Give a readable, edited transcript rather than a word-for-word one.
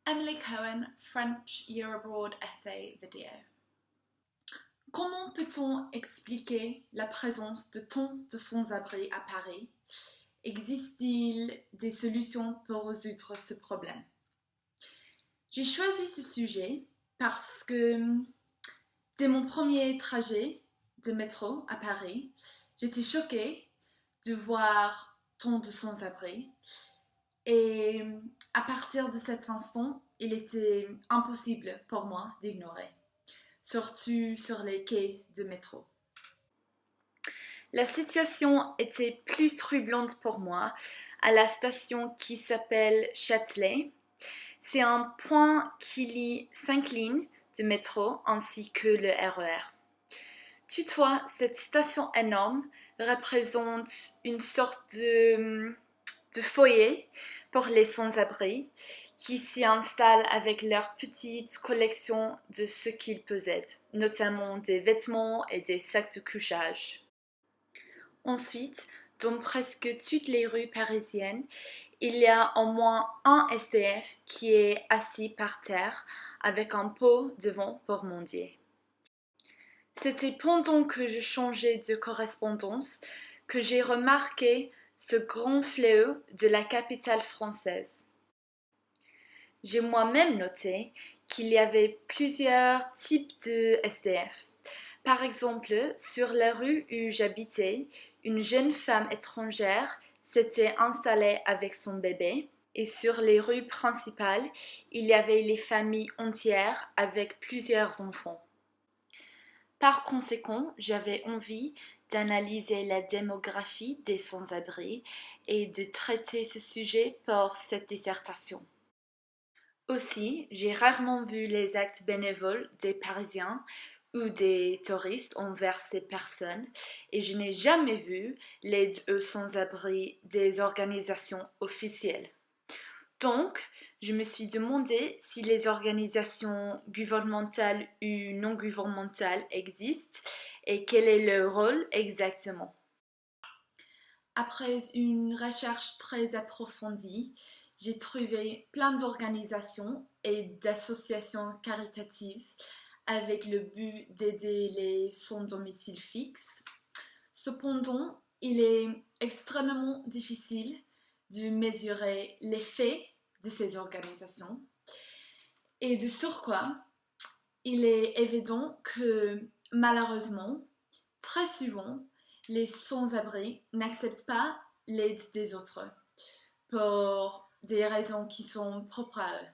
Emily Cohen, French Year Abroad Essay Video. Comment peut-on expliquer la présence de tant de sans-abri à Paris? Existe-t-il des solutions pour résoudre ce problème? J'ai choisi ce sujet parce que dès mon premier trajet de métro à Paris, j'étais choquée de voir tant de sans-abri. Et à partir de cet instant, il était impossible pour moi d'ignorer, surtout sur les quais de métro. La situation était plus troublante pour moi à la station qui s'appelle Châtelet. C'est un point qui lie 5 lignes de métro ainsi que le RER. Toutefois, cette station énorme représente une sorte de foyer pour les sans-abri qui s'y installent avec leur petite collection de ce qu'ils possèdent, notamment des vêtements et des sacs de couchage. Ensuite, dans presque toutes les rues parisiennes, il y a au moins un SDF qui est assis par terre avec un pot devant pour mendier. C'était pendant que je changeais de correspondance que j'ai remarqué ce grand fléau de la capitale française. J'ai moi-même noté qu'il y avait plusieurs types de SDF. Par exemple, sur la rue où j'habitais, une jeune femme étrangère s'était installée avec son bébé, et sur les rues principales, il y avait les familles entières avec plusieurs enfants. Par conséquent, j'avais envie d'analyser la démographie des sans-abri et de traiter ce sujet pour cette dissertation. Aussi, j'ai rarement vu les actes bénévoles des Parisiens ou des touristes envers ces personnes et je n'ai jamais vu l'aide aux sans-abri des organisations officielles. Donc, je me suis demandé si les organisations gouvernementales ou non gouvernementales existent et quel est leur rôle exactement. Après une recherche très approfondie, j'ai trouvé plein d'organisations et d'associations caritatives avec le but d'aider les sans domicile fixe. Cependant, il est extrêmement difficile de mesurer l'effet de ces organisations. Et de surcroît, il est évident que malheureusement, très souvent, les sans-abri n'acceptent pas l'aide des autres pour des raisons qui sont propres à eux.